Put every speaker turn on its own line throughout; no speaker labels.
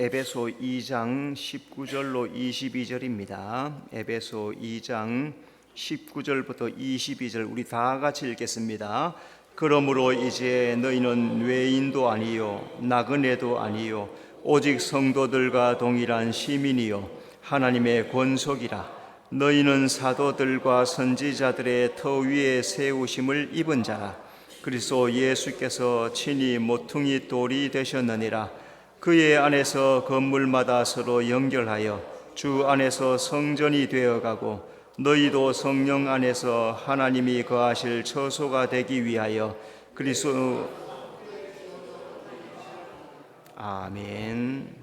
에베소 2장 19절로 22절입니다. 에베소 2장 19절부터 22절 우리 다 같이 읽겠습니다. 그러므로 이제 너희는 외인도 아니요 나그네도 아니요 오직 성도들과 동일한 시민이요 하나님의 권속이라. 너희는 사도들과 선지자들의 터 위에 세우심을 입은 자라. 그리스도 예수께서 친히 모퉁이 돌이 되셨느니라. 그의 안에서 건물마다 서로 연결하여 주 안에서 성전이 되어가고 너희도 성령 안에서 하나님이 거하실 처소가 되기 위하여 그리스도. 아멘.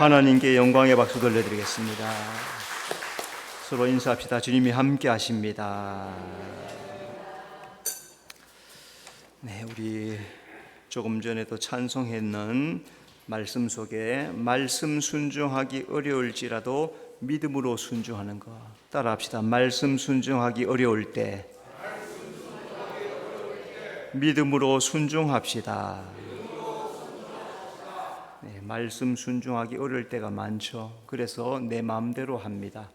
하나님께 영광의 박수 돌려드리겠습니다. 서로 인사합시다. 주님이 함께 하십니다. 네, 우리 조금 전에도 찬송했는 말씀 속에 말씀 순종하기 어려울지라도 믿음으로 순종하는 것 따라합시다. 말씀 순종하기 어려울 때 믿음으로 순종합시다. 네, 말씀 순종하기 어려울 때가 많죠. 그래서 내 마음대로 합니다.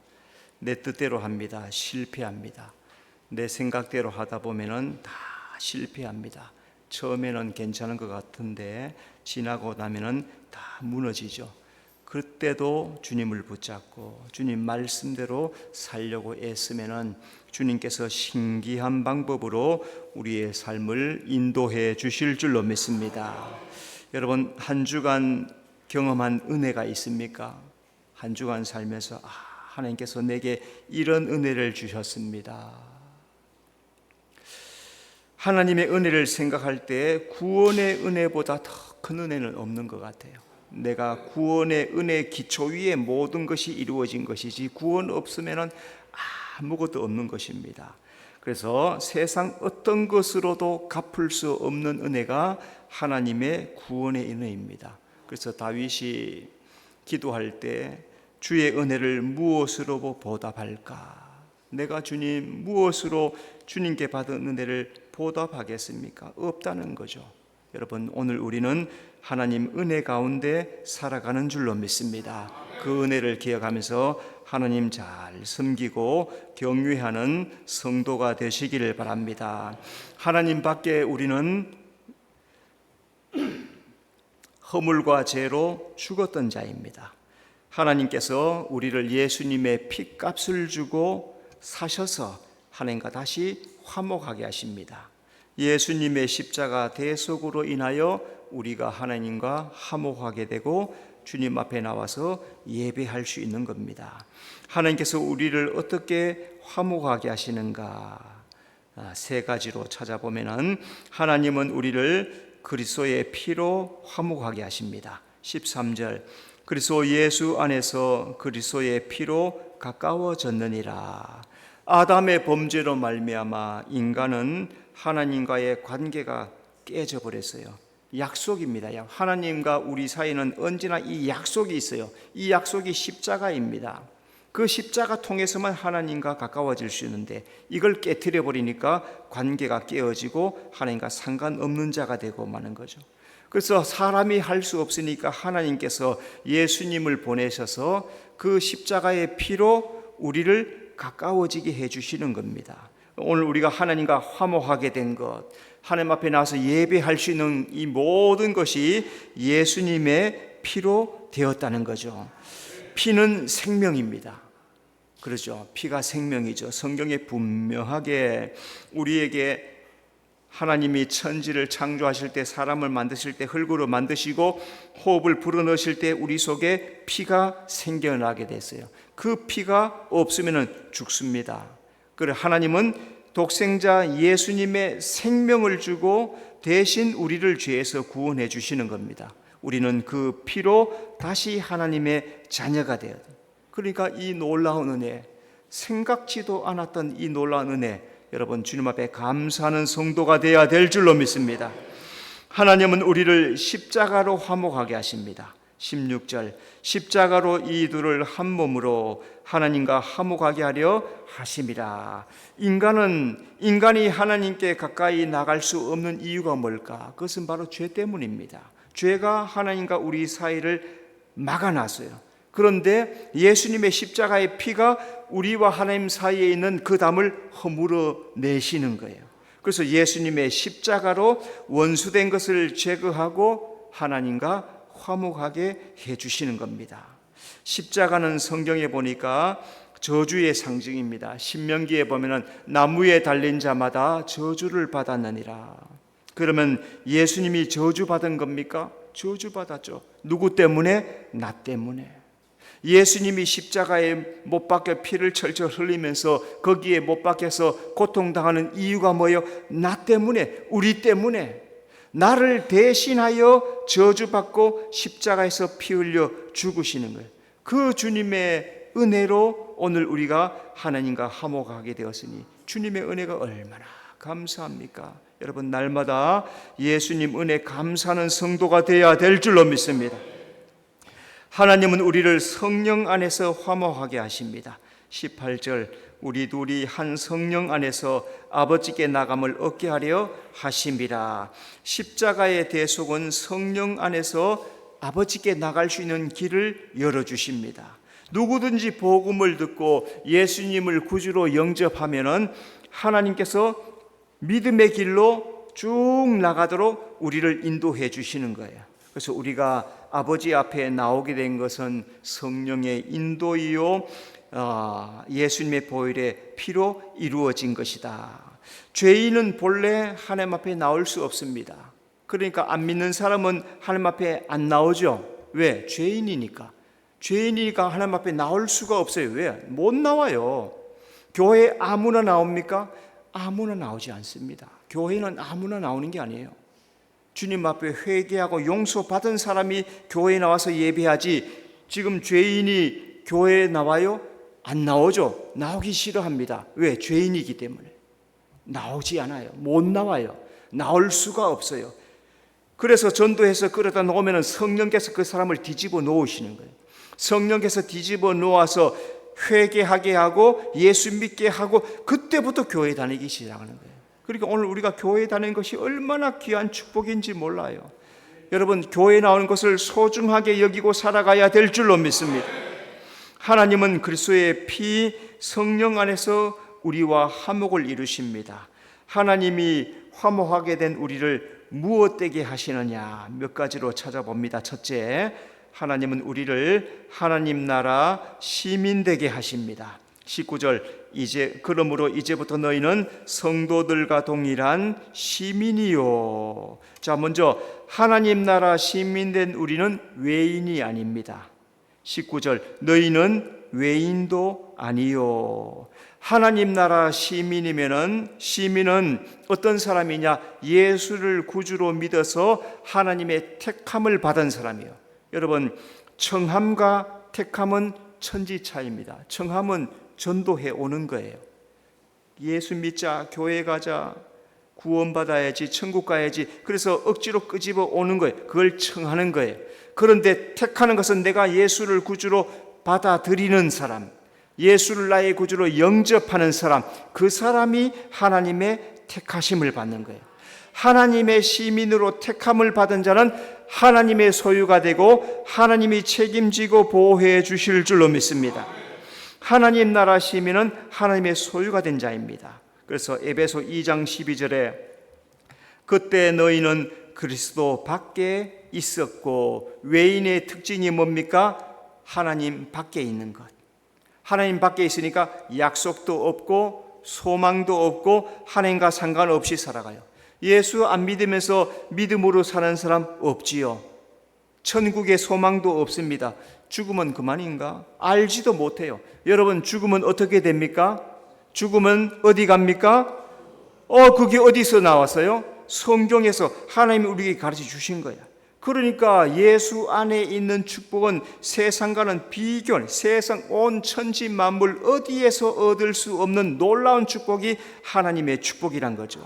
내 뜻대로 합니다. 실패합니다. 내 생각대로 하다 보면은 다 실패합니다. 처음에는 괜찮은 것 같은데 지나고 나면은 다 무너지죠. 그때도 주님을 붙잡고 주님 말씀대로 살려고 애쓰면은 주님께서 신기한 방법으로 우리의 삶을 인도해 주실 줄로 믿습니다. 여러분, 한 주간 경험한 은혜가 있습니까? 한 주간 살면서 하나님께서 내게 이런 은혜를 주셨습니다. 하나님의 은혜를 생각할 때 구원의 은혜보다 더 큰 은혜는 없는 것 같아요. 내가 구원의 은혜 기초 위에 모든 것이 이루어진 것이지 구원 없으면 아무것도 없는 것입니다. 그래서 세상 어떤 것으로도 갚을 수 없는 은혜가 하나님의 구원의 은혜입니다. 그래서 다윗이 기도할 때 주의 은혜를 무엇으로 보답할까? 내가 주님 무엇으로 주님께 받은 은혜를 보답하겠습니까? 없다는 거죠. 여러분, 오늘 우리는 하나님 은혜 가운데 살아가는 줄로 믿습니다. 그 은혜를 기억하면서 하나님 잘 섬기고 경외하는 성도가 되시기를 바랍니다. 하나님 밖에 우리는 허물과 죄로 죽었던 자입니다. 하나님께서 우리를 예수님의 피값을 주고 사셔서 하나님과 다시 화목하게 하십니다. 예수님의 십자가 대속으로 인하여 우리가 하나님과 화목하게 되고 주님 앞에 나와서 예배할 수 있는 겁니다. 하나님께서 우리를 어떻게 화목하게 하시는가? 세 가지로 찾아보면은 하나님은 우리를 그리스도의 피로 화목하게 하십니다. 13절, 그리스도 예수 안에서 그리스도의 피로 가까워졌느니라. 아담의 범죄로 말미암아 인간은 하나님과의 관계가 깨져버렸어요. 약속입니다. 하나님과 우리 사이는 언제나 이 약속이 있어요. 이 약속이 십자가입니다. 그 십자가 통해서만 하나님과 가까워질 수 있는데 이걸 깨트려 버리니까 관계가 깨어지고 하나님과 상관없는 자가 되고 마는 거죠. 그래서 사람이 할 수 없으니까 하나님께서 예수님을 보내셔서 그 십자가의 피로 우리를 가까워지게 해주시는 겁니다. 오늘 우리가 하나님과 화목하게 된 것, 하나님 앞에 나와서 예배할 수 있는 이 모든 것이 예수님의 피로 되었다는 거죠. 피는 생명입니다. 그렇죠. 피가 생명이죠. 성경에 분명하게 우리에게 하나님이 천지를 창조하실 때, 사람을 만드실 때 흙으로 만드시고 호흡을 불어넣으실 때 우리 속에 피가 생겨나게 됐어요. 그 피가 없으면 죽습니다. 그래, 하나님은 독생자 예수님의 생명을 주고 대신 우리를 죄에서 구원해 주시는 겁니다. 우리는 그 피로 다시 하나님의 자녀가 되어야 돼요. 그러니까 이 놀라운 은혜, 생각지도 않았던 이 놀라운 은혜, 여러분 주님 앞에 감사하는 성도가 되어야 될 줄로 믿습니다. 하나님은 우리를 십자가로 화목하게 하십니다. 16절, 십자가로 이 둘을 한 몸으로 하나님과 화목하게 하려 하심이라. 인간이 하나님께 가까이 나갈 수 없는 이유가 뭘까? 그것은 바로 죄 때문입니다. 죄가 하나님과 우리 사이를 막아놨어요. 그런데 예수님의 십자가의 피가 우리와 하나님 사이에 있는 그 담을 허물어 내시는 거예요. 그래서 예수님의 십자가로 원수된 것을 제거하고 하나님과 화목하게 해주시는 겁니다. 십자가는 성경에 보니까 저주의 상징입니다. 신명기에 보면은 나무에 달린 자마다 저주를 받았느니라. 그러면 예수님이 저주받은 겁니까? 저주받았죠. 누구 때문에? 나 때문에. 예수님이 십자가에 못 박혀 피를 철철 흘리면서 거기에 못 박혀서 고통당하는 이유가 뭐예요? 나 때문에, 우리 때문에. 나를 대신하여 저주받고 십자가에서 피 흘려 죽으시는 거예요. 그 주님의 은혜로 오늘 우리가 하나님과 화목하게 되었으니 주님의 은혜가 얼마나 감사합니까? 여러분, 날마다 예수님 은혜 감사하는 성도가 되어야 될 줄로 믿습니다. 하나님은 우리를 성령 안에서 화목하게 하십니다. 18절, 우리 둘이 한 성령 안에서 아버지께 나감을 얻게 하려 하심이라. 십자가의 대속은 성령 안에서 아버지께 나갈 수 있는 길을 열어주십니다. 누구든지 복음을 듣고 예수님을 구주로 영접하면은 하나님께서 믿음의 길로 쭉 나가도록 우리를 인도해 주시는 거예요. 그래서 우리가 아버지 앞에 나오게 된 것은 성령의 인도이요 예수님의 보혈의 피로 이루어진 것이다. 죄인은 본래 하나님 앞에 나올 수 없습니다. 그러니까 안 믿는 사람은 하나님 앞에 안 나오죠. 왜? 죄인이니까 하나님 앞에 나올 수가 없어요. 왜? 못 나와요. 교회에 아무나 나옵니까? 아무나 나오지 않습니다. 교회는 아무나 나오는 게 아니에요. 주님 앞에 회개하고 용서받은 사람이 교회에 나와서 예배하지, 지금 죄인이 교회에 나와요? 안 나오죠. 나오기 싫어합니다. 왜? 죄인이기 때문에 나오지 않아요. 못 나와요. 나올 수가 없어요. 그래서 전도해서 끌어다 놓으면 성령께서 그 사람을 뒤집어 놓으시는 거예요. 성령께서 뒤집어 놓아서 회개하게 하고 예수 믿게 하고, 그때부터 교회 다니기 시작하는 거예요. 그러니까 오늘 우리가 교회 다니는 것이 얼마나 귀한 축복인지 몰라요. 여러분, 교회 나오는 것을 소중하게 여기고 살아가야 될 줄로 믿습니다. 하나님은 그리스도의 피 성령 안에서 우리와 화목을 이루십니다. 하나님이 화목하게 된 우리를 무엇되게 하시느냐, 몇 가지로 찾아봅니다. 첫째, 하나님은 우리를 하나님 나라 시민 되게 하십니다. 19절, 그러므로 이제부터 너희는 성도들과 동일한 시민이요. 자, 먼저 하나님 나라 시민된 우리는 외인이 아닙니다. 19절, 너희는 외인도 아니요. 하나님 나라 시민이면은, 시민은 어떤 사람이냐? 예수를 구주로 믿어서 하나님의 택함을 받은 사람이에요. 여러분, 청함과 택함은 천지 차이입니다. 청함은 전도해 오는 거예요. 예수 믿자, 교회 가자, 구원받아야지, 천국 가야지, 그래서 억지로 끄집어 오는 거예요. 그걸 청하는 거예요. 그런데 택하는 것은 내가 예수를 구주로 받아들이는 사람, 예수를 나의 구주로 영접하는 사람, 그 사람이 하나님의 택하심을 받는 거예요. 하나님의 시민으로 택함을 받은 자는 하나님의 소유가 되고 하나님이 책임지고 보호해 주실 줄로 믿습니다. 하나님 나라 시민은 하나님의 소유가 된 자입니다. 그래서 에베소 2장 12절에 그때 너희는 그리스도 밖에 있었고, 외인의 특징이 뭡니까? 하나님 밖에 있는 것. 하나님 밖에 있으니까 약속도 없고 소망도 없고 하나님과 상관없이 살아가요. 예수 안 믿으면서 믿음으로 사는 사람 없지요. 천국에 소망도 없습니다. 죽으면 그만인가? 알지도 못해요. 여러분, 죽으면 어떻게 됩니까? 죽으면 어디 갑니까? 그게 어디서 나왔어요? 성경에서 하나님이 우리에게 가르쳐 주신 거야. 그러니까 예수 안에 있는 축복은 세상과는 비교, 세상 온 천지 만물 어디에서 얻을 수 없는 놀라운 축복이 하나님의 축복이란 거죠.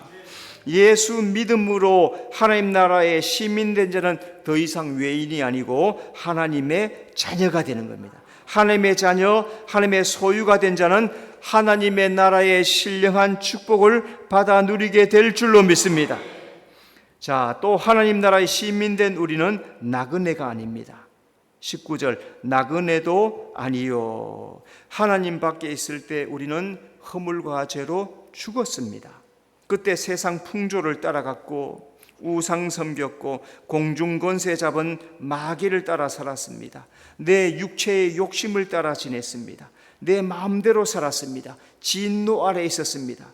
예수 믿음으로 하나님 나라의 시민된 자는 더 이상 외인이 아니고 하나님의 자녀가 되는 겁니다. 하나님의 자녀, 하나님의 소유가 된 자는 하나님의 나라의 신령한 축복을 받아 누리게 될 줄로 믿습니다. 자, 또 하나님 나라의 시민된 우리는 나그네가 아닙니다. 19절, 나그네도 아니요. 하나님 밖에 있을 때 우리는 허물과 죄로 죽었습니다. 그때 세상 풍조를 따라갔고 우상 섬겼고 공중 권세 잡은 마귀를 따라 살았습니다. 내 육체의 욕심을 따라 지냈습니다. 내 마음대로 살았습니다. 진노 아래 있었습니다.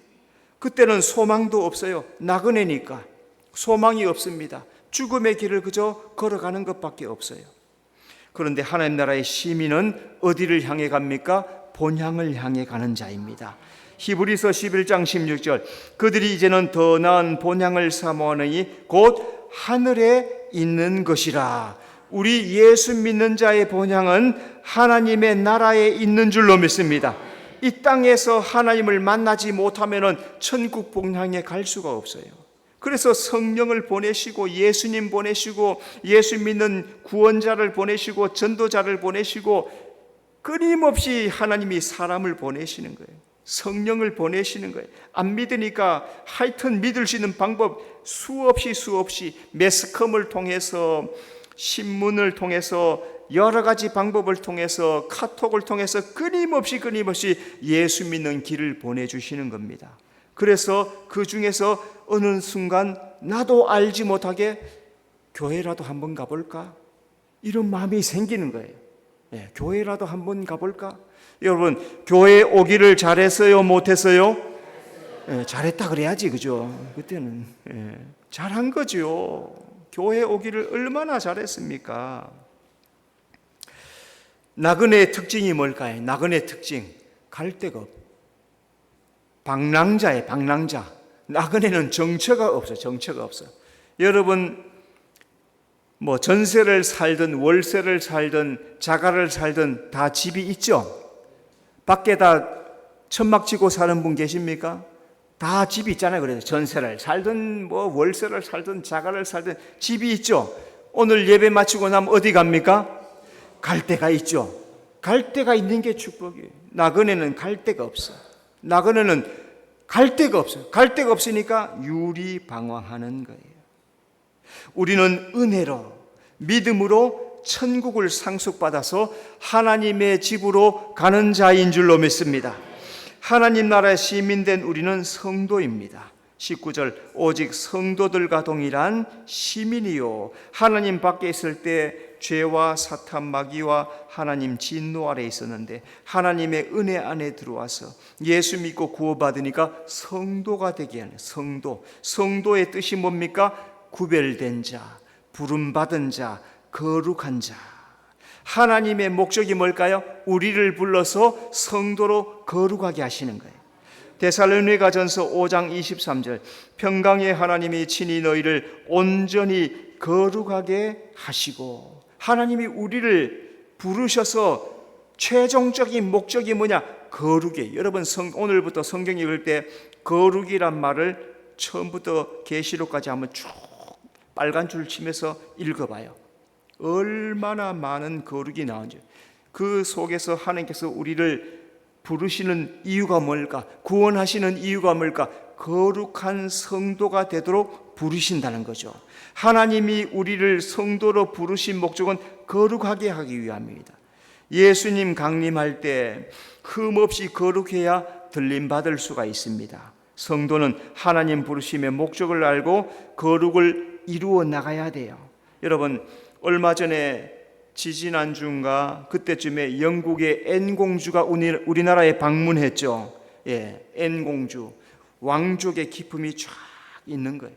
그때는 소망도 없어요. 나그네니까 소망이 없습니다. 죽음의 길을 그저 걸어가는 것밖에 없어요. 그런데 하나님 나라의 시민은 어디를 향해 갑니까? 본향을 향해 가는 자입니다. 히브리서 11장 16절, 그들이 이제는 더 나은 본향을 사모하느니 곧 하늘에 있는 것이라. 우리 예수 믿는 자의 본향은 하나님의 나라에 있는 줄로 믿습니다. 이 땅에서 하나님을 만나지 못하면 천국 본향에 갈 수가 없어요. 그래서 성령을 보내시고 예수님 보내시고 예수 믿는 구원자를 보내시고 전도자를 보내시고 끊임없이 하나님이 사람을 보내시는 거예요. 성령을 보내시는 거예요. 안 믿으니까 하여튼 믿을 수 있는 방법 수없이 매스컴을 통해서, 신문을 통해서, 여러 가지 방법을 통해서, 카톡을 통해서 끊임없이 예수 믿는 길을 보내주시는 겁니다. 그래서 그 중에서 어느 순간 나도 알지 못하게 교회라도 한번 가볼까? 이런 마음이 생기는 거예요. 교회라도 한번 가볼까? 여러분, 교회 오기를 잘했어요? 못했어요? 잘했다 그래야지, 그죠? 그때는 잘한 거죠. 교회 오기를 얼마나 잘했습니까? 나그네의 특징이 뭘까요? 나그네의 특징, 갈 데가 없. 방랑자예요, 방랑자. 나그네는 정처가 없어요, 정처가 없어요. 여러분, 뭐 전세를 살든 월세를 살든 자가를 살든 다 집이 있죠? 밖에다 천막 치고 사는 분 계십니까? 다 집이 있잖아요. 그래서 전세를 살든 뭐 월세를 살든 자가를 살든 집이 있죠. 오늘 예배 마치고 나면 어디 갑니까? 갈 데가 있죠. 갈 데가 있는 게 축복이에요. 나그네는 갈 데가 없어. 나그네는 갈 데가 없어요. 갈 데가 없으니까 유리방황하는 거예요. 우리는 은혜로, 믿음으로 천국을 상속받아서 하나님의 집으로 가는 자인 줄로 믿습니다. 하나님 나라의 시민된 우리는 성도입니다. 19절, 오직 성도들과 동일한 시민이요, 하나님 밖에 있을 때 죄와 사탄 마귀와 하나님 진노 아래 있었는데 하나님의 은혜 안에 들어와서 예수 믿고 구원받으니까 성도가 되게 하는 성도. 성도의 뜻이 뭡니까? 구별된 자, 부름받은 자, 거룩한 자. 하나님의 목적이 뭘까요? 우리를 불러서 성도로 거룩하게 하시는 거예요. 데살로니가전서 5장 23절, 평강의 하나님이 친히 너희를 온전히 거룩하게 하시고, 하나님이 우리를 부르셔서 최종적인 목적이 뭐냐? 거룩이에요. 여러분, 오늘부터 성경 읽을 때 거룩이란 말을 처음부터 계시록까지 한번 쭉 빨간 줄 치면서 읽어봐요. 얼마나 많은 거룩이 나온지. 그 속에서 하나님께서 우리를 부르시는 이유가 뭘까? 구원하시는 이유가 뭘까? 거룩한 성도가 되도록 부르신다는 거죠. 하나님이 우리를 성도로 부르신 목적은 거룩하게 하기 위함입니다. 예수님 강림할 때 흠없이 거룩해야 들림받을 수가 있습니다. 성도는 하나님 부르심의 목적을 알고 거룩을 이루어 나가야 돼요. 여러분, 얼마 전에 지지난주인가 그때쯤에 영국의 앤공주가 우리나라에 방문했죠. 앤공주. 왕족의 기품이 쫙 있는 거예요.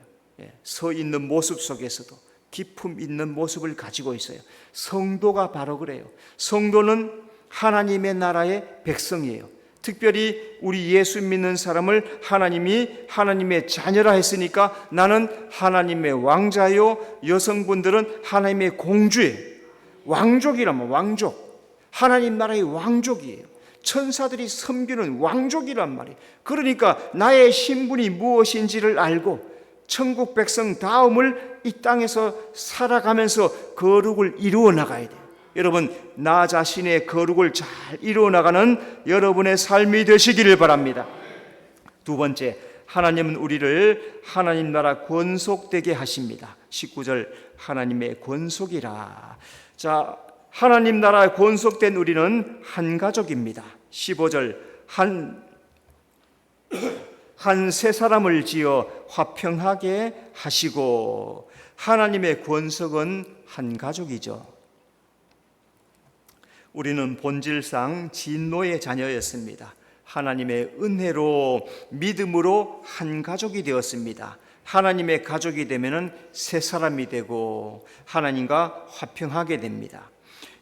서 있는 모습 속에서도 기품 있는 모습을 가지고 있어요. 성도가 바로 그래요. 성도는 하나님의 나라의 백성이에요. 특별히 우리 예수 믿는 사람을 하나님이 하나님의 자녀라 했으니까 나는 하나님의 왕자요, 여성분들은 하나님의 공주예요. 왕족이라면 왕족, 하나님 나라의 왕족이에요. 천사들이 섬기는 왕족이란 말이에요. 그러니까 나의 신분이 무엇인지를 알고 천국 백성 다음을 이 땅에서 살아가면서 거룩을 이루어 나가야 돼요. 여러분, 나 자신의 거룩을 잘 이루어 나가는 여러분의 삶이 되시기를 바랍니다. 두 번째, 하나님은 우리를 하나님 나라 권속되게 하십니다. 19절, 하나님의 권속이라. 자, 하나님 나라에 권속된 우리는 한 가족입니다. 15절, 한 세 사람을 지어 화평하게 하시고. 하나님의 권속은 한 가족이죠. 우리는 본질상 진노의 자녀였습니다. 하나님의 은혜로 믿음으로 한 가족이 되었습니다. 하나님의 가족이 되면은 새 사람이 되고 하나님과 화평하게 됩니다.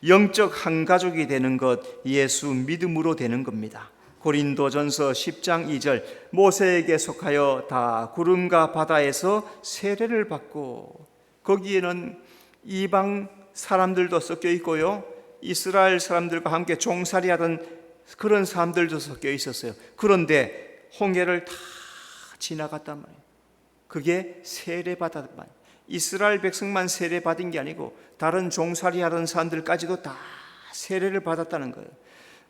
영적 한 가족이 되는 것, 예수 믿음으로 되는 겁니다. 고린도전서 10장 2절, 모세에게 속하여 다 구름과 바다에서 세례를 받고, 거기에는 이방 사람들도 섞여 있고요, 이스라엘 사람들과 함께 종살이하던 그런 사람들도 섞여 있었어요. 그런데 홍해를 다 지나갔단 말이에요. 그게 세례받았단 말이에요. 이스라엘 백성만 세례받은 게 아니고 다른 종살이하던 사람들까지도 다 세례를 받았다는 거예요.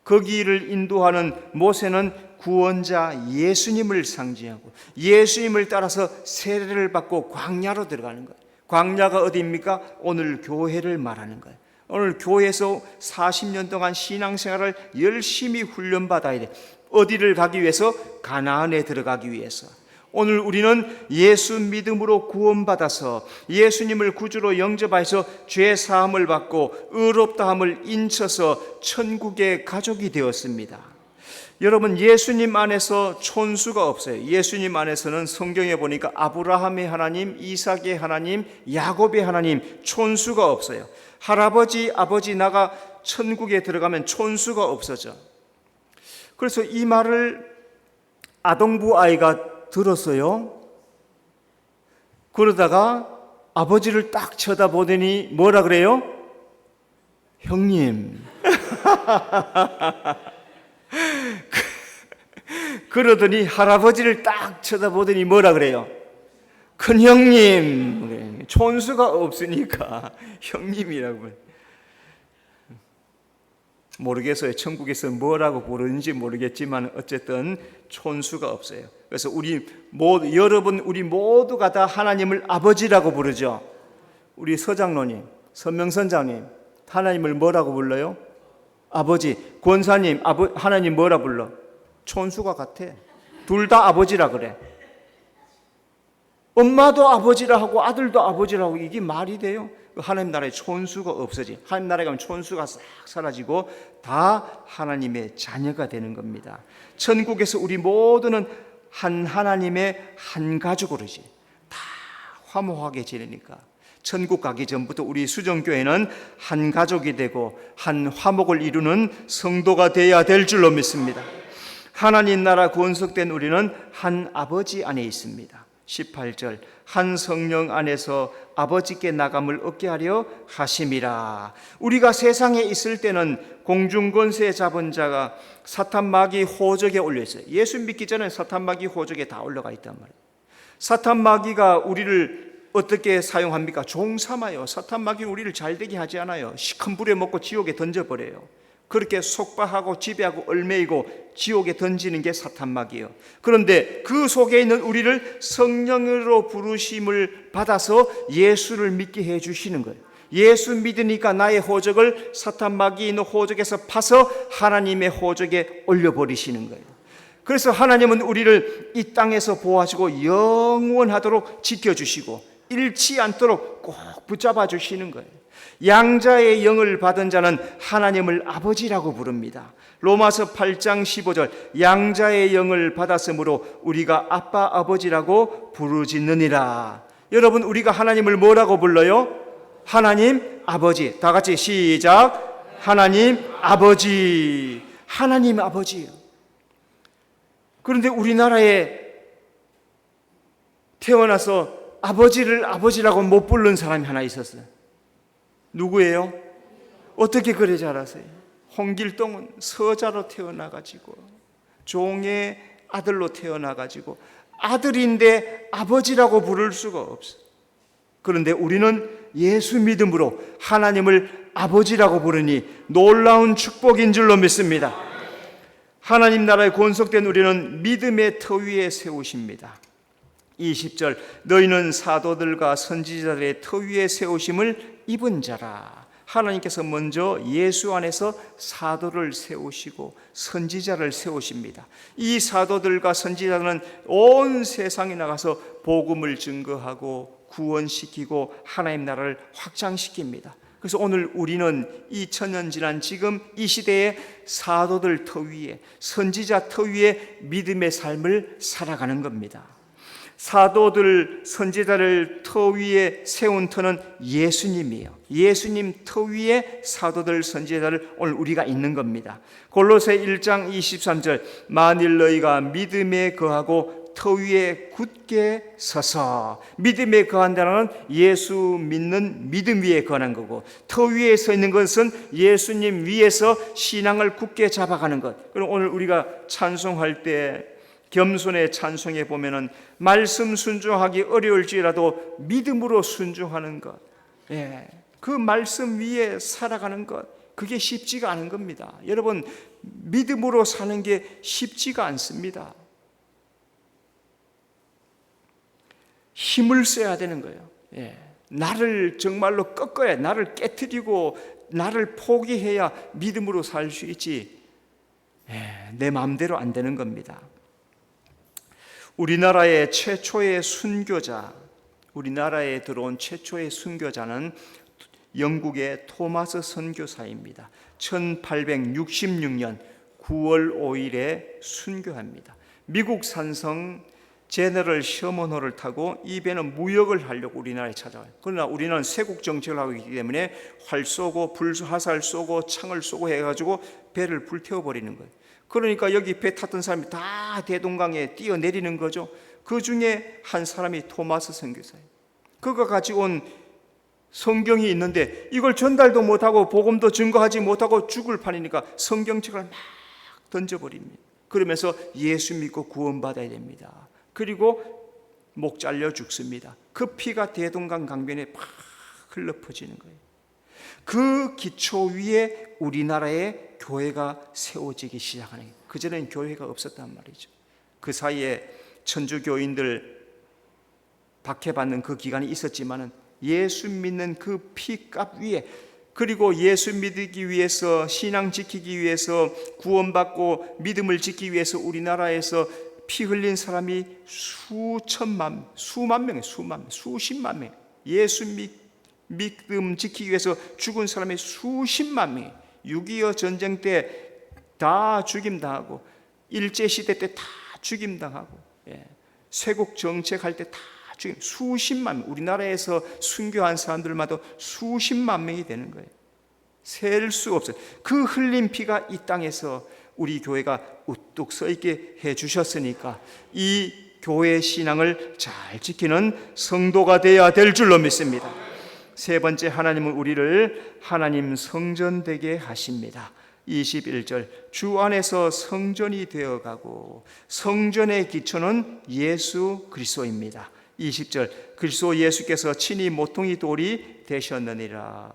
거기를 인도하는 모세는 구원자 예수님을 상징하고 예수님을 따라서 세례를 받고 광야로 들어가는 거예요. 광야가 어디입니까? 오늘 교회를 말하는 거예요. 오늘 교회에서 40년 동안 신앙생활을 열심히 훈련받아야 돼. 어디를 가기 위해서? 가나안에 들어가기 위해서. 오늘 우리는 예수 믿음으로 구원받아서 예수님을 구주로 영접해서 죄 사함을 받고 의롭다함을 인쳐서 천국의 가족이 되었습니다. 여러분, 예수님 안에서 촌수가 없어요. 예수님 안에서는 성경에 보니까 아브라함의 하나님, 이삭의 하나님, 야곱의 하나님, 촌수가 없어요. 할아버지, 아버지 나가 천국에 들어가면 촌수가 없어져. 그래서 이 말을 아동부 아이가 들었어요. 그러다가 아버지를 딱 쳐다보더니 뭐라 그래요? 형님. 그러더니 할아버지를 딱 쳐다보더니 뭐라 그래요? 큰 형님. 촌수가 없으니까 형님이라고. 모르겠어요. 천국에서 뭐라고 부르는지 모르겠지만 어쨌든 촌수가 없어요. 그래서 우리 모두가 다 하나님을 아버지라고 부르죠. 우리 서장로님, 선명선장님, 하나님을 뭐라고 불러요? 아버지. 권사님, 하나님 뭐라 불러? 촌수가 같아. 둘 다 아버지라 그래. 엄마도 아버지라 하고 아들도 아버지라 하고 이게 말이 돼요? 하나님 나라에 촌수가 없어지. 하나님 나라에 가면 촌수가 싹 사라지고 다 하나님의 자녀가 되는 겁니다. 천국에서 우리 모두는 한 하나님의 한 가족으로지. 다 화목하게 지내니까. 천국 가기 전부터 우리 수정교회는 한 가족이 되고 한 화목을 이루는 성도가 되어야 될 줄로 믿습니다. 하나님 나라 건설된 우리는 한 아버지 안에 있습니다. 18절 한 성령 안에서 아버지께 나감을 얻게 하려 하심이라. 우리가 세상에 있을 때는 공중권세 잡은 자가 사탄 마귀 호적에 올려 있어요. 예수 믿기 전에 사탄 마귀 호적에 다 올라가 있단 말이에요. 사탄 마귀가 우리를 어떻게 사용합니까? 종 삼아요. 사탄 마귀는 우리를 잘되게 하지 않아요. 시큰 불에 먹고 지옥에 던져버려요. 그렇게 속박하고 지배하고 얽매이고 지옥에 던지는 게 사탄 마귀예요. 그런데 그 속에 있는 우리를 성령으로 부르심을 받아서 예수를 믿게 해주시는 거예요. 예수 믿으니까 나의 호적을 사탄 마귀 있는 호적에서 파서 하나님의 호적에 올려버리시는 거예요. 그래서 하나님은 우리를 이 땅에서 보호하시고 영원하도록 지켜주시고 잃지 않도록 꼭 붙잡아 주시는 거예요. 양자의 영을 받은 자는 하나님을 아버지라고 부릅니다. 로마서 8장 15절 양자의 영을 받았으므로 우리가 아빠 아버지라고 부르짖느니라. 여러분, 우리가 하나님을 뭐라고 불러요? 하나님 아버지. 다 같이 시작. 하나님 아버지. 하나님 아버지예요. 그런데 우리나라에 태어나서 아버지를 아버지라고 못 부르는 사람이 하나 있었어요. 누구예요? 어떻게 그래 자랐어요? 홍길동은 서자로 태어나가지고 종의 아들로 태어나가지고 아들인데 아버지라고 부를 수가 없어. 그런데 우리는 예수 믿음으로 하나님을 아버지라고 부르니 놀라운 축복인 줄로 믿습니다. 하나님 나라에 건속된 우리는 믿음의 터 위에 세우십니다. 20절 너희는 사도들과 선지자들의 터 위에 세우심을 입은 자라. 하나님께서 먼저 예수 안에서 사도를 세우시고 선지자를 세우십니다. 이 사도들과 선지자는 온 세상에 나가서 복음을 증거하고 구원시키고 하나님 나라를 확장시킵니다. 그래서 오늘 우리는 2000년 지난 지금 이 시대에 사도들 터 위에 선지자 터 위에 믿음의 삶을 살아가는 겁니다. 사도들, 선지자를 터 위에 세운 터는 예수님이에요. 예수님 터 위에 사도들, 선지자를 오늘 우리가 있는 겁니다. 골로새 1장 23절 만일 너희가 믿음에 거하고 터 위에 굳게 서서, 믿음에 거한다는 예수 믿는 믿음 위에 거하는 거고, 터 위에 서 있는 것은 예수님 위에서 신앙을 굳게 잡아가는 것. 그럼 오늘 우리가 찬송할 때 겸손의 찬송에 보면은 말씀 순종하기 어려울지라도 믿음으로 순종하는 것, 그 말씀 위에 살아가는 것, 그게 쉽지가 않은 겁니다. 여러분, 믿음으로 사는 게 쉽지가 않습니다. 힘을 써야 되는 거예요. 나를 정말로 꺾어야, 나를 깨트리고 나를 포기해야 믿음으로 살 수 있지. 내 마음대로 안 되는 겁니다. 우리나라의 최초의 순교자, 우리나라에 들어온 최초의 순교자는 영국의 토마스 선교사입니다. 1866년 9월 5일에 순교합니다. 미국 산성 제너럴 셔먼호를 타고 이 배는 무역을 하려고 우리나라에 찾아와요. 그러나 우리는 세국 정책을 하고 있기 때문에 활 쏘고 화살 쏘고 창을 쏘고 해가지고 배를 불태워버리는 거예요. 그러니까 여기 배 탔던 사람이 다 대동강에 뛰어내리는 거죠. 그 중에 한 사람이 토마스 선교사예요. 그가 가지고 온 성경이 있는데 이걸 전달도 못하고 복음도 증거하지 못하고 죽을 판이니까 성경책을 막 던져버립니다. 그러면서 예수 믿고 구원받아야 됩니다. 그리고 목 잘려 죽습니다. 그 피가 대동강 강변에 팍 흘러 퍼지는 거예요. 그 기초 위에 우리나라의 교회가 세워지기 시작하는 거예요. 그전에는 교회가 없었단 말이죠. 그 사이에 천주교인들 박해받는 그 기간이 있었지만은 예수 믿는 그 피값 위에, 그리고 예수 믿기 위해서, 신앙 지키기 위해서, 구원받고 믿음을 지키기 위해서 우리나라에서 피 흘린 사람이 수십만 명, 예수 믿음 지키기 위해서 죽은 사람이 수십만 명, 6.25 전쟁 때 다 죽임당하고, 일제시대 때 다 죽임당하고, 쇄국 정책할 때 다 죽임, 수십만 명, 우리나라에서 순교한 사람들마다 수십만 명이 되는 거예요. 셀 수 없어요. 그 흘린 피가 이 땅에서 우리 교회가 우뚝 서 있게 해 주셨으니까 이 교회 신앙을 잘 지키는 성도가 되어야 될 줄로 믿습니다. 세 번째, 하나님은 우리를 하나님 성전 되게 하십니다. 21절, 주 안에서 성전이 되어가고 성전의 기초는 예수 그리스도입니다. 20절, 그리스도 예수께서 친히 모퉁이 돌이 되셨느니라.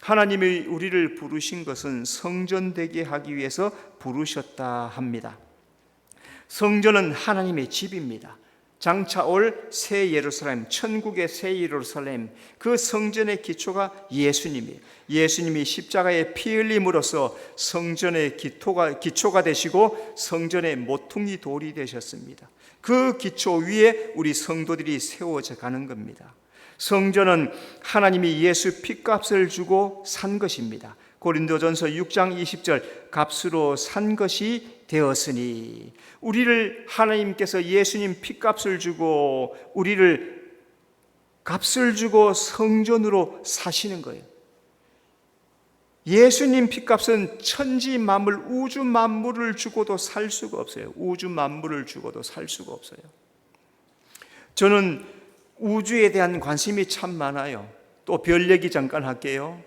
하나님이 우리를 부르신 것은 성전 되게 하기 위해서 부르셨다 합니다. 성전은 하나님의 집입니다. 장차 올 새 예루살렘, 천국의 새 예루살렘, 그 성전의 기초가 예수님이에요. 예수님이 십자가의 피 흘림으로써 성전의 기초가 되시고 성전의 모퉁이 돌이 되셨습니다. 그 기초 위에 우리 성도들이 세워져 가는 겁니다. 성전은 하나님이 예수 핏값을 주고 산 것입니다. 고린도전서 6장 20절, 값으로 산 것이 되었으니, 우리를 하나님께서 예수님 핏값을 주고 우리를 값을 주고 성전으로 사시는 거예요. 예수님 핏값은 천지 만물, 우주 만물을 주고도 살 수가 없어요. 우주 만물을 주고도 살 수가 없어요. 저는 우주에 대한 관심이 참 많아요. 또 별 얘기 잠깐 할게요.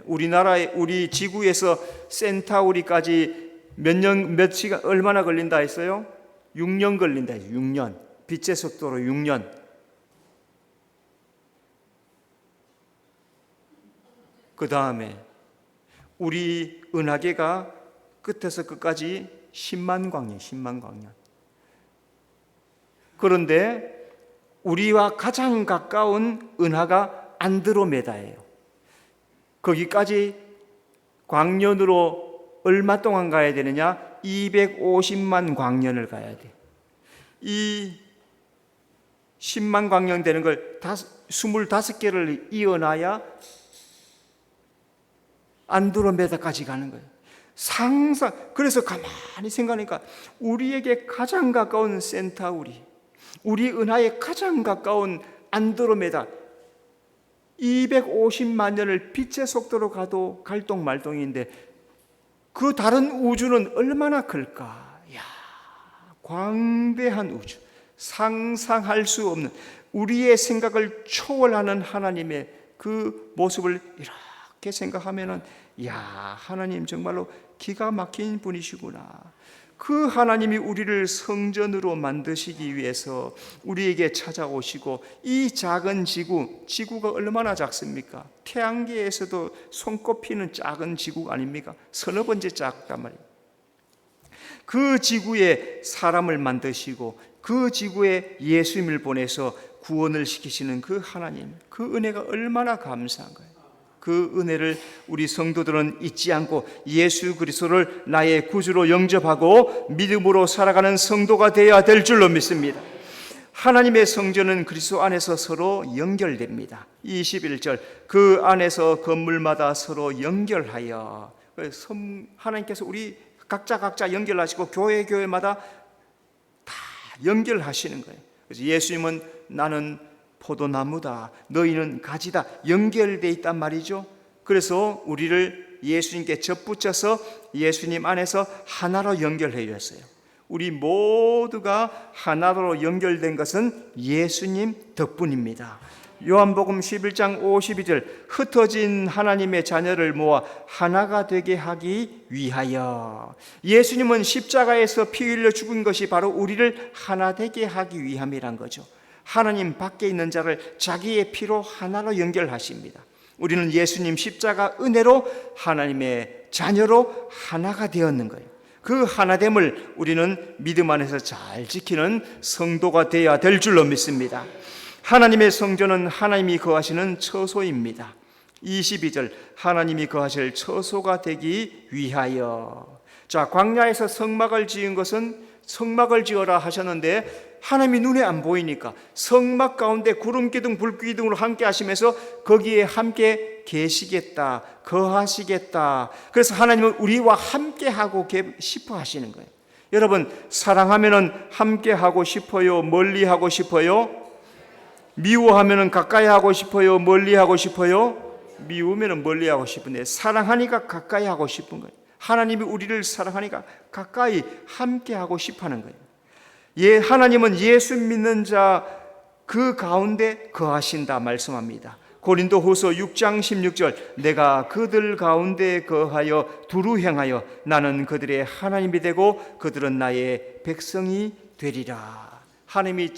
우리 지구에서 센타우리까지 몇 시간, 얼마나 걸린다 했어요? 6년 걸린다 했어요. 6년. 빛의 속도로 6년. 그 다음에 우리 은하계가 끝에서 끝까지 10만 광년, 10만 광년. 그런데 우리와 가장 가까운 은하가 안드로메다예요. 거기까지 광년으로 얼마 동안 가야 되느냐? 250만 광년을 가야 돼. 이 10만 광년 되는 걸 25개를 이어놔야 안드로메다까지 가는 거예요. 그래서 가만히 생각하니까 우리에게 가장 가까운 센타우리, 우리 은하에 가장 가까운 안드로메다, 250만 년을 빛의 속도로 가도 갈동말동인데 그 다른 우주는 얼마나 클까? 이야, 광대한 우주, 상상할 수 없는, 우리의 생각을 초월하는 하나님의 그 모습을 이렇게 생각하면은, 이야, 하나님 정말로 기가 막힌 분이시구나. 그 하나님이 우리를 성전으로 만드시기 위해서 우리에게 찾아오시고, 이 작은 지구가 얼마나 작습니까? 태양계에서도 손꼽히는 작은 지구 아닙니까? 서너 번째 작단 말이에요. 그 지구에 사람을 만드시고 그 지구에 예수님을 보내서 구원을 시키시는 그 하나님, 그 은혜가 얼마나 감사한 거예요. 그 은혜를 우리 성도들은 잊지 않고 예수 그리스도를 나의 구주로 영접하고 믿음으로 살아가는 성도가 되어야 될 줄로 믿습니다. 하나님의 성전은 그리스도 안에서 서로 연결됩니다. 21절, 그 안에서 건물마다 서로 연결하여, 하나님께서 우리 각자 연결하시고 교회마다 다 연결하시는 거예요. 그래서 예수님은 나는 포도나무다, 너희는 가지다, 연결되어 있단 말이죠. 그래서 우리를 예수님께 접붙여서 예수님 안에서 하나로 연결해 주셨어요. 우리 모두가 하나로 연결된 것은 예수님 덕분입니다. 요한복음 11장 52절, 흩어진 하나님의 자녀를 모아 하나가 되게 하기 위하여. 예수님은 십자가에서 피 흘려 죽은 것이 바로 우리를 하나 되게 하기 위함이란 거죠. 하나님 밖에 있는 자를 자기의 피로 하나로 연결하십니다. 우리는 예수님 십자가 은혜로 하나님의 자녀로 하나가 되었는 거예요. 그 하나됨을 우리는 믿음 안에서 잘 지키는 성도가 되어야 될 줄로 믿습니다. 하나님의 성전은 하나님이 거하시는 처소입니다. 22절, 하나님이 거하실 처소가 되기 위하여. 자, 광야에서 성막을 지은 것은 성막을 지어라 하셨는데 하나님이 눈에 안 보이니까 성막 가운데 구름기둥 불기둥으로 함께 하시면서 거기에 함께 계시겠다, 거하시겠다. 그래서 하나님은 우리와 함께 하고 싶어 하시는 거예요. 여러분, 사랑하면은 함께 하고 싶어요, 멀리 하고 싶어요? 미워하면은 가까이 하고 싶어요, 멀리 하고 싶어요? 미우면은 멀리 하고 싶은데 사랑하니까 가까이 하고 싶은 거예요. 하나님이 우리를 사랑하니까 가까이 함께 하고 싶어 하는 거예요. 하나님은 예수 믿는 자 그 가운데 거하신다 말씀합니다. 고린도후서 6장 16절, 내가 그들 가운데 거하여 두루 행하여 나는 그들의 하나님이 되고 그들은 나의 백성이 되리라. 하나님이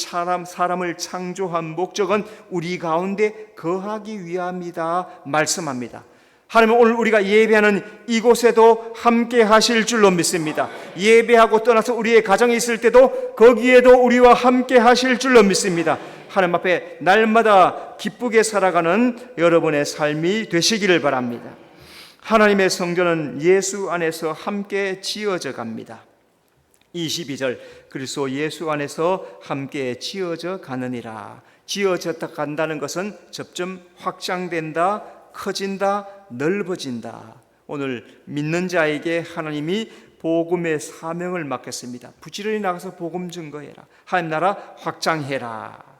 사람을 창조한 목적은 우리 가운데 거하기 위함이다 말씀합니다. 하나님은 오늘 우리가 예배하는 이곳에도 함께 하실 줄로 믿습니다. 예배하고 떠나서 우리의 가정에 있을 때도 거기에도 우리와 함께 하실 줄로 믿습니다. 하나님 앞에 날마다 기쁘게 살아가는 여러분의 삶이 되시기를 바랍니다. 하나님의 성전은 예수 안에서 함께 지어져 갑니다. 22절, 그리스도 예수 안에서 함께 지어져 가느니라. 지어졌다 간다는 것은 점점 확장된다, 커진다, 넓어진다. 오늘 믿는 자에게 하나님이 복음의 사명을 맡겼습니다. 부지런히 나가서 복음 증거해라. 하나님 나라 확장해라.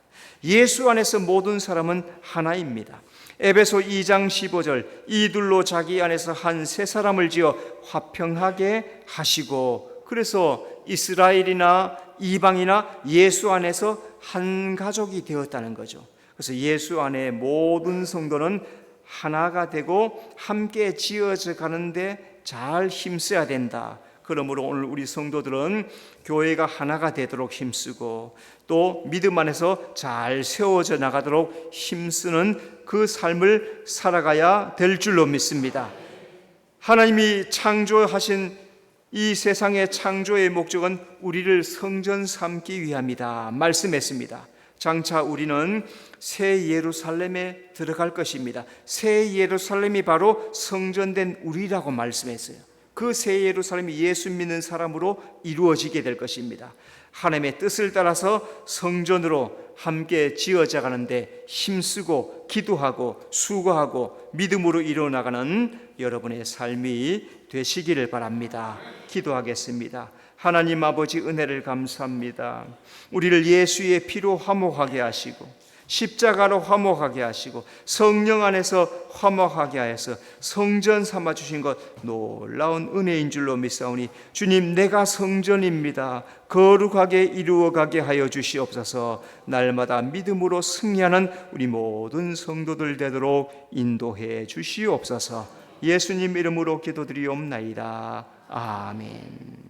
예수 안에서 모든 사람은 하나입니다. 에베소 2장 15절, 이둘로 자기 안에서 한 세 사람을 지어 화평하게 하시고, 그래서 이스라엘이나 이방이나 예수 안에서 한 가족이 되었다는 거죠. 그래서 예수 안에 모든 성도는 하나가 되고 함께 지어져 가는데 잘 힘써야 된다. 그러므로 오늘 우리 성도들은 교회가 하나가 되도록 힘쓰고 또 믿음 안에서 잘 세워져 나가도록 힘쓰는 그 삶을 살아가야 될 줄로 믿습니다. 하나님이 창조하신 이 세상의 창조의 목적은 우리를 성전 삼기 위함이다 말씀했습니다. 장차 우리는 새 예루살렘에 들어갈 것입니다. 새 예루살렘이 바로 성전된 우리라고 말씀했어요. 그 새 예루살렘이 예수 믿는 사람으로 이루어지게 될 것입니다. 하나님의 뜻을 따라서 성전으로 함께 지어져 가는데 힘쓰고 기도하고 수고하고 믿음으로 이루어나가는 여러분의 삶이 되시기를 바랍니다. 기도하겠습니다. 하나님 아버지, 은혜를 감사합니다. 우리를 예수의 피로 화목하게 하시고 십자가로 화목하게 하시고 성령 안에서 화목하게 하여서 성전 삼아 주신 것 놀라운 은혜인 줄로 믿사오니 주님, 내가 성전입니다. 거룩하게 이루어가게 하여 주시옵소서. 날마다 믿음으로 승리하는 우리 모든 성도들 되도록 인도해 주시옵소서. 예수님 이름으로 기도드리옵나이다. 아멘.